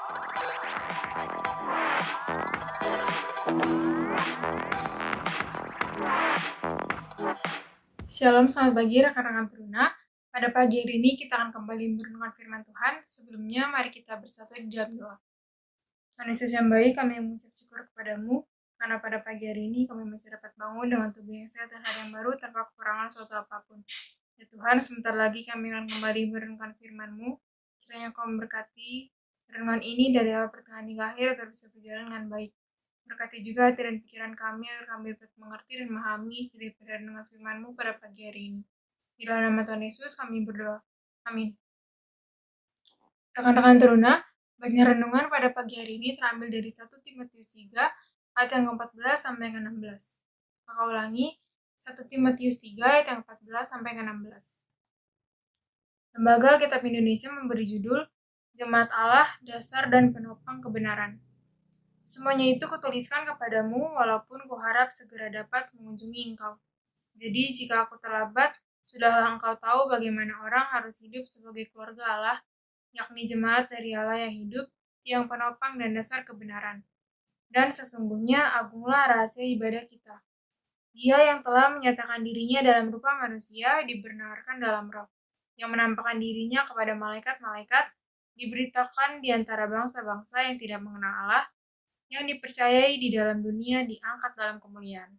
Shalom, selamat pagi rekan-rekan Teruna. Pada pagi hari ini kita akan kembali merenungkan firman Tuhan. Sebelumnya, mari kita bersatu di dalam doa. Tuhan Yesus yang baik, kami mengucap syukur kepadamu, karena pada pagi hari ini kami masih dapat bangun dengan tubuh yang sehat dan hari yang baru tanpa kekurangan suatu apapun. Ya Tuhan, sebentar lagi kami akan kembali merenungkan firman-Mu. Kiranya Kau memberkati renungan ini dari awal pertengahan hingga akhir agar bisa berjalan dengan baik. Berkati juga hati dan pikiran kami agar kami dapat mengerti dan memahami daripada dengan firman-Mu pada pagi hari ini. Di dalam nama Tuhan Yesus kami berdoa. Amin. Rekan-rekan Teruna, bagian renungan pada pagi hari ini terambil dari 1 Timotius 3 ayat yang ke-14 sampai ke-16. Maka ulangi, 1 Timotius 3 ayat yang 14 sampai ke-16. Lembaga Alkitab Indonesia memberi judul Jemaat Allah, Dasar dan Penopang Kebenaran. Semuanya itu kutuliskan kepadamu, walaupun kuharap segera dapat mengunjungi engkau. Jadi, jika aku terlambat, sudahlah engkau tahu bagaimana orang harus hidup sebagai keluarga Allah, yakni jemaat dari Allah yang hidup, tiang penopang dan dasar kebenaran. Dan sesungguhnya agunglah rahasia ibadah kita. Dia yang telah menyatakan dirinya dalam rupa manusia, dibenarkan dalam roh, yang menampakkan dirinya kepada malaikat-malaikat, diberitakan di antara bangsa-bangsa yang tidak mengenal Allah, yang dipercayai di dalam dunia diangkat dalam kemuliaan.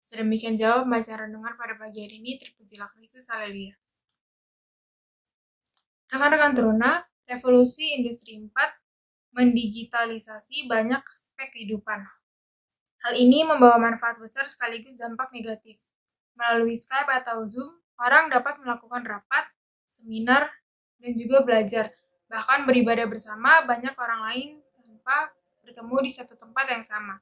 Sedemikian jawab bacaan renungan pada pagi hari ini. Terpujilah Kristus, haleluya. Rekan-rekan Teruna, revolusi industri 4 mendigitalisasi banyak aspek kehidupan. Hal ini membawa manfaat besar sekaligus dampak negatif. Melalui Skype atau Zoom, orang dapat melakukan rapat, seminar, dan juga belajar. Bahkan beribadah bersama banyak orang lain tanpa bertemu di satu tempat yang sama.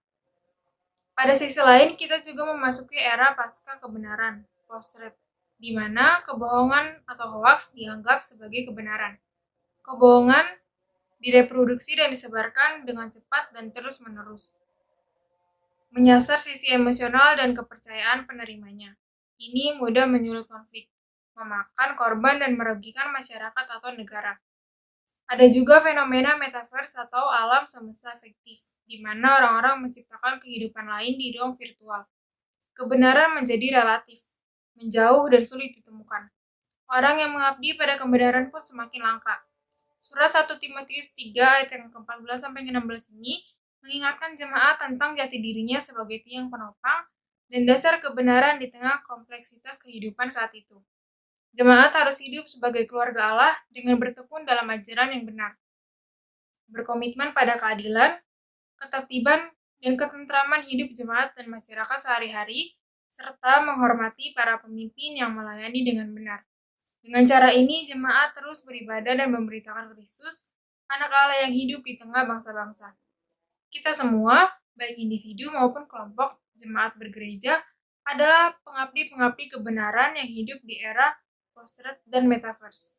Pada sisi lain, kita juga memasuki era pasca kebenaran, post-truth, di mana kebohongan atau hoaks dianggap sebagai kebenaran. Kebohongan direproduksi dan disebarkan dengan cepat dan terus-menerus, menyasar sisi emosional dan kepercayaan penerimanya. Ini mudah menyulut konflik, memakan korban dan merugikan masyarakat atau negara. Ada juga fenomena metaverse atau alam semesta fiktif, di mana orang-orang menciptakan kehidupan lain di ruang virtual. Kebenaran menjadi relatif, menjauh dan sulit ditemukan. Orang yang mengabdi pada kebenaran pun semakin langka. Surat 1 Timotius 3 ayat yang ke-14 sampai ke-16 ini mengingatkan jemaat tentang jati dirinya sebagai tiang penopang dan dasar kebenaran di tengah kompleksitas kehidupan saat itu. Jemaat harus hidup sebagai keluarga Allah dengan bertekun dalam ajaran yang benar, berkomitmen pada keadilan, ketertiban, dan ketentraman hidup jemaat dan masyarakat sehari-hari, serta menghormati para pemimpin yang melayani dengan benar. Dengan cara ini, jemaat terus beribadah dan memberitakan Kristus, anak Allah yang hidup di tengah bangsa-bangsa. Kita semua, baik individu maupun kelompok jemaat bergereja, adalah pengabdi-pengabdi kebenaran yang hidup di era post-truth dan metaverse.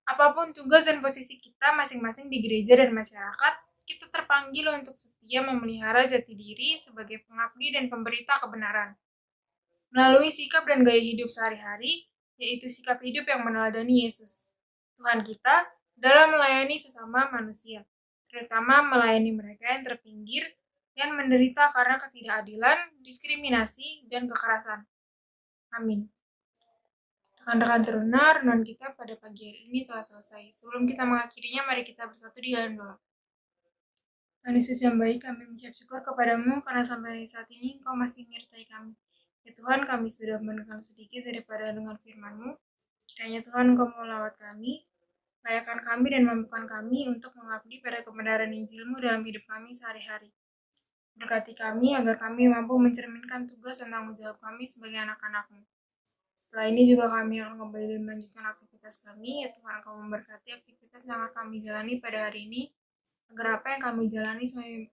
Apapun tugas dan posisi kita masing-masing di gereja dan masyarakat, kita terpanggil untuk setia memelihara jati diri sebagai pengabdi dan pemberita kebenaran. Melalui sikap dan gaya hidup sehari-hari, yaitu sikap hidup yang meneladani Yesus, Tuhan kita, dalam melayani sesama manusia, terutama melayani mereka yang terpinggir dan menderita karena ketidakadilan, diskriminasi, dan kekerasan. Amin. Rekan-rekan Teruna, renungan kita pada pagi hari ini telah selesai. Sebelum kita mengakhirinya, mari kita bersatu di dalam doa. Tuhan Yesus yang baik, kami mengucap syukur kepadamu karena sampai saat ini Engkau masih menyertai kami. Ya Tuhan, kami sudah mendengar sedikit daripada dengan firman-Mu. Kiranya Tuhan Engkau melawat kami, layakkan kami dan mampukan kami untuk mengabdi pada kebenaran Injil-Mu dalam hidup kami sehari-hari. Berkati kami agar kami mampu mencerminkan tugas dan tanggung jawab kami sebagai anak-anak-Mu. Setelah ini juga kami akan kembali melanjutkan aktivitas kami, ya Tuhan Engkau memberkati aktivitas yang akan kami jalani pada hari ini, agar apa yang kami jalani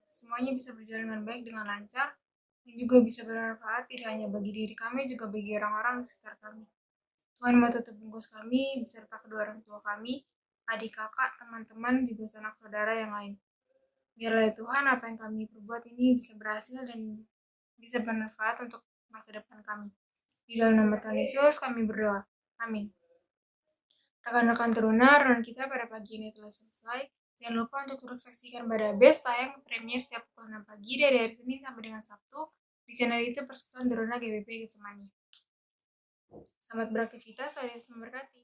semuanya bisa berjalan dengan baik, dengan lancar, dan juga bisa bermanfaat tidak hanya bagi diri kami, juga bagi orang-orang di sekitar kami. Tuhan mau tutup bungkus kami, beserta kedua orang tua kami, adik kakak, teman-teman, juga sanak saudara yang lain. Biarlah ya Tuhan apa yang kami perbuat ini bisa berhasil dan bisa bermanfaat untuk masa depan kami. Di dalam nama Tuhan Yesus kami berdoa. Amin. Rekan-rekan Teruna, renungan kita pada pagi ini telah selesai. Jangan lupa untuk terus saksikan Badabes tayang premier setiap pukul 6 pagi dari hari Senin sampai dengan Sabtu di channel YouTube Persekutuan Drona GBP Getsemani. Selamat beraktivitas, Tuhan Yesus memberkati.